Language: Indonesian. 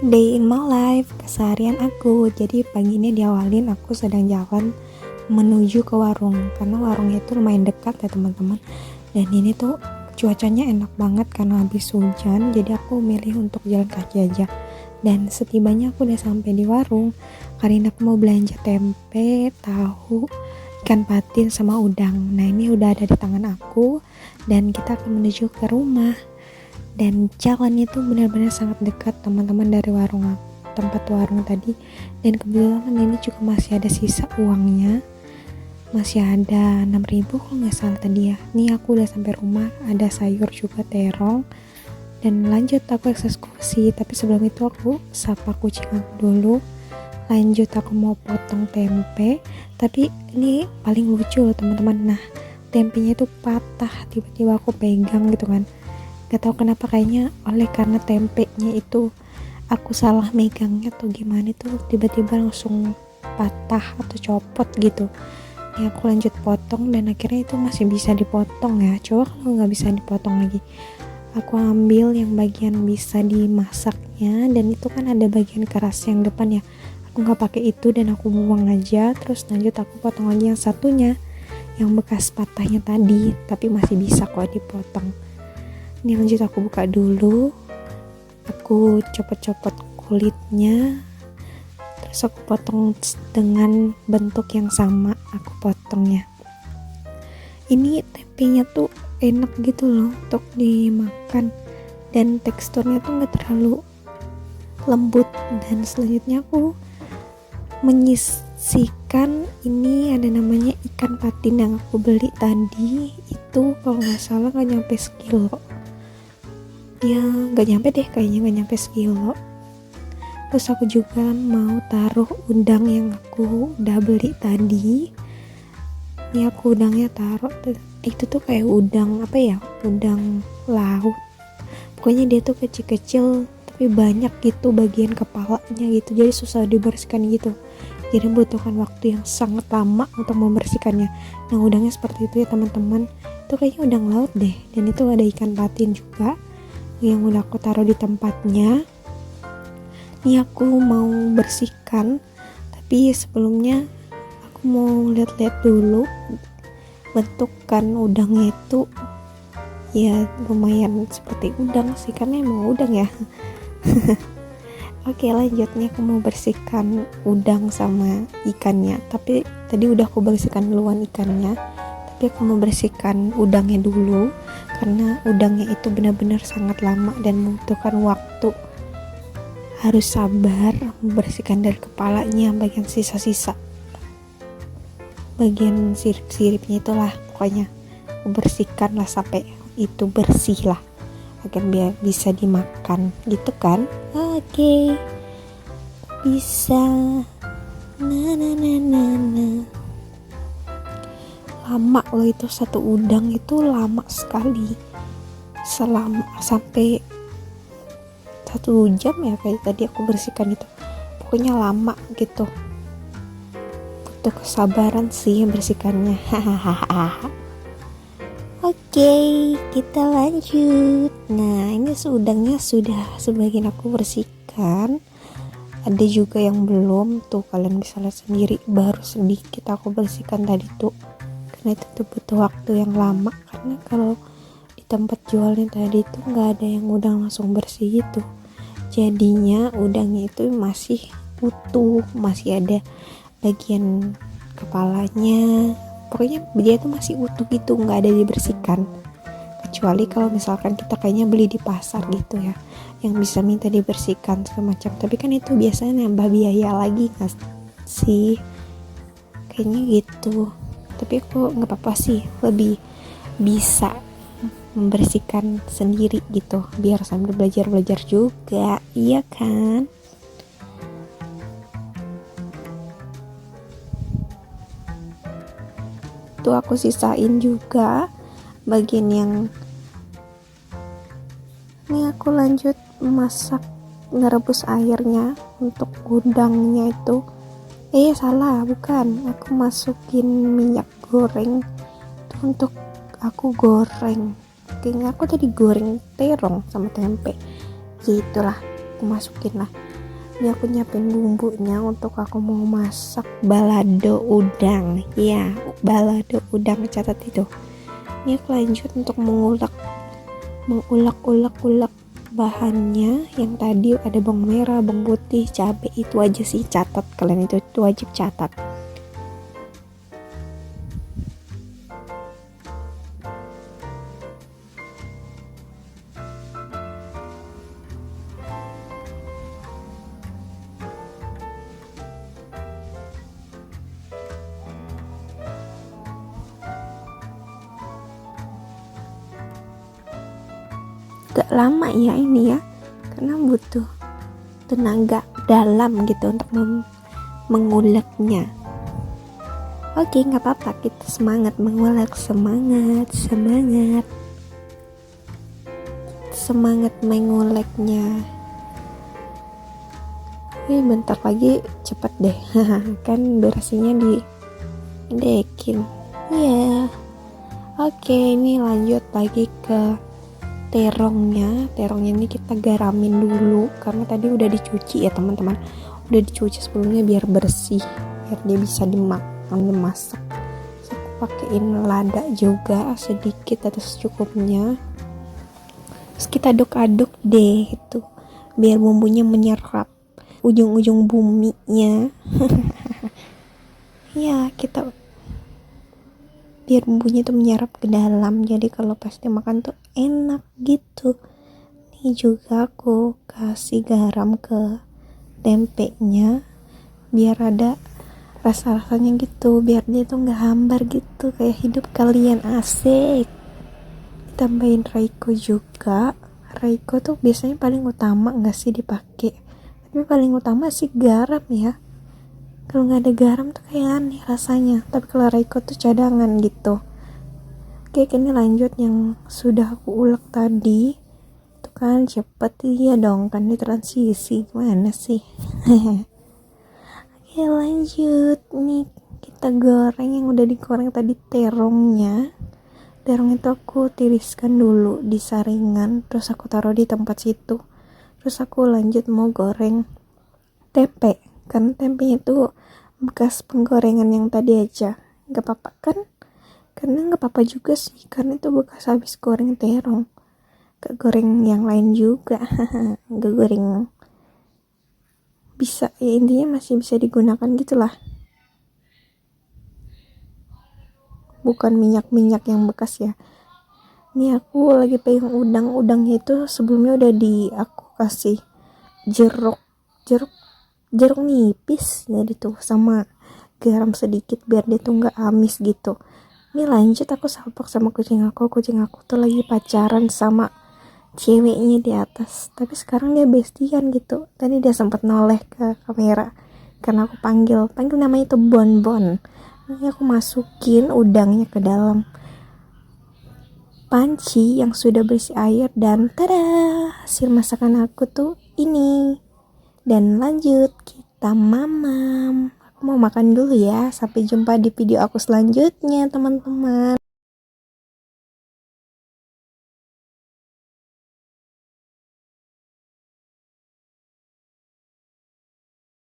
Day in my life, keseharian aku. Jadi pagi ini diawalin aku sedang jalan menuju ke warung, karena warungnya itu lumayan dekat ya teman-teman. Dan ini tuh cuacanya enak banget karena habis hujan, jadi aku milih untuk jalan kaki aja. Dan setibanya aku udah sampai di warung, karena aku mau belanja tempe, tahu, ikan patin sama udang. Nah ini udah ada di tangan aku dan kita akan menuju ke rumah. Dan jalan itu benar-benar sangat dekat teman-teman dari tempat warung tadi. Dan kebetulan ini juga masih ada sisa uangnya, masih ada 6.000 kalau nggak salah tadi ya. Nih aku udah sampai rumah, ada sayur juga terong, dan lanjut aku eksekusi. Tapi sebelum itu aku sapa kucing aku dulu, lanjut aku mau potong tempe. Tapi ini paling lucu loh teman-teman. Nah tempenya itu patah, tiba-tiba aku pegang gitu kan, gak tahu kenapa, kayaknya karena tempenya itu aku salah megangnya atau gimana, itu tiba-tiba langsung patah atau copot gitu ya. Aku lanjut potong dan akhirnya itu masih bisa dipotong ya. Coba kalau nggak bisa dipotong lagi, aku ambil yang bagian bisa dimasaknya, dan itu kan ada bagian keras yang depan ya, aku nggak pakai itu dan aku buang aja. Terus lanjut aku potong lagi yang satunya yang bekas patahnya tadi, tapi masih bisa kok dipotong. Ini lanjut aku buka dulu, aku copot-copot kulitnya, terus aku potong dengan bentuk yang sama, aku potongnya. Ini tempenya tuh enak gitu loh untuk dimakan, dan teksturnya tuh gak terlalu lembut. Dan selanjutnya aku menyisihkan, ini ada namanya ikan patin yang aku beli tadi, itu kalau gak salah gak nyampe sekilo ya, gak nyampe deh, kayaknya gak nyampe sekilo. Terus aku juga mau taruh udang yang aku udah beli tadi. Ini aku udangnya taruh, itu tuh kayak udang apa ya, udang laut, pokoknya dia tuh kecil-kecil tapi banyak gitu bagian kepalanya gitu, jadi susah dibersihkan gitu, jadi membutuhkan waktu yang sangat lama untuk membersihkannya. Nah udangnya seperti itu ya teman-teman, itu kayaknya udang laut deh. Dan itu ada ikan patin juga yang udah aku taruh di tempatnya. Ini aku mau bersihkan, tapi sebelumnya aku mau lihat-lihat dulu bentukan udangnya itu. Ya lumayan seperti udang sih, karena emang udang ya. Oke lanjut, nih aku mau bersihkan udang sama ikannya. Tapi tadi udah aku bersihkan duluan ikannya, tapi aku mau bersihkan udangnya dulu, karena udangnya itu benar-benar sangat lama dan membutuhkan waktu. Harus sabar membersihkan dari kepalanya, bagian sisa-sisa, bagian sirip-siripnya itulah, pokoknya aku bersihkan lah sampai itu bersih lah, agar biar bisa dimakan gitu kan. Oke, bisa. Lama loh itu, satu udang itu lama sekali, sampai 1 jam ya kayak tadi aku bersihkan itu. Pokoknya lama gitu, butuh kesabaran sih bersihkannya. Oke, kita lanjut. Nah ini udangnya sudah sebagian aku bersihkan, ada juga yang belum tuh, kalian bisa lihat sendiri, baru sedikit aku bersihkan tadi tuh, karena itu tuh butuh waktu yang lama. Karena kalau di tempat jualnya tadi tuh nggak ada yang udang langsung bersih gitu, jadinya udangnya itu masih utuh, masih ada bagian kepalanya, pokoknya dia tuh masih utuh gitu, nggak ada dibersihkan. Kecuali kalau misalkan kita kayaknya beli di pasar gitu ya, yang bisa minta dibersihkan semacam, tapi kan itu biasanya nambah biaya lagi nggak sih, kayaknya gitu. Tapi aku nggak apa-apa sih, lebih bisa membersihkan sendiri gitu, biar sambil belajar juga, iya kan. Tuh aku sisain juga bagian yang ini. Aku lanjut masak, ngerebus airnya untuk udangnya itu. Salah, bukan, aku masukin minyak goreng itu untuk aku goreng. Kayaknya aku tadi goreng terong sama tempe, gitulah aku masukin lah. Ini aku nyiapin bumbunya untuk aku mau masak balado udang. Ya, balado udang, catat itu. Ini aku lanjut untuk mengulek-ulek bahannya. Yang tadi ada bawang merah, bawang putih, cabai, itu aja sih, catat kalian, itu wajib catat. Gak lama ya ini ya, karena butuh tenaga dalam gitu untuk menguleknya. Oke, nggak apa-apa, kita semangat mengulek, semangat menguleknya. Oke, bentar lagi cepet deh. Kan durasinya dekin. Iya. Oke, ini lanjut lagi ke terongnya ini kita garamin dulu karena tadi udah dicuci ya teman-teman, udah dicuci sebelumnya biar bersih, biar dia bisa dimasak. So, aku pakein lada juga sedikit atau secukupnya, terus kita aduk-aduk deh itu biar bumbunya menyerap ujung-ujung buminya. Ya, kita biar bumbunya tuh menyerap ke dalam, jadi kalau pas dimakan tuh enak gitu. Nih juga aku kasih garam ke tempenya biar ada rasa-rasanya gitu, biar dia tuh nggak hambar gitu, kayak hidup kalian. Asik. Tambahin Reiko juga. Reiko tuh biasanya paling utama nggak sih dipakai, tapi paling utama sih garam ya. Kalau nggak ada garam tuh kayak aneh rasanya, tapi kalau Reiko tuh cadangan gitu. Oke, ini lanjut yang sudah aku ulek tadi. Tuh kan cepet, iya dong, kan di transisi, gimana sih? Oke, lanjut nih, kita goreng yang udah digoreng tadi terongnya. Terong itu aku tiriskan dulu di saringan, terus aku taruh di tempat situ. Terus aku lanjut mau goreng tempe, kan tempenya itu bekas penggorengan yang tadi aja, nggak apa-apa kan? Karena nggak apa-apa juga sih, karena itu bekas habis goreng terong, gak goreng yang lain juga. Gak goreng, bisa ya, intinya masih bisa digunakan gitulah, bukan minyak yang bekas ya. Ini aku lagi pegang udangnya itu sebelumnya udah aku kasih jeruk nipis jadi tuh sama garam sedikit biar dia tuh nggak amis gitu. Ini lanjut aku salpok sama kucing aku tuh lagi pacaran sama ceweknya di atas, tapi sekarang dia bestian gitu. Tadi dia sempat noleh ke kamera karena aku panggil namanya tuh Bonbon. Ini aku masukin udangnya ke dalam panci yang sudah berisi air, dan tada, hasil masakan aku tuh ini. Dan lanjut kita mamam. Aku mau makan dulu ya, sampai jumpa di video aku selanjutnya teman-teman.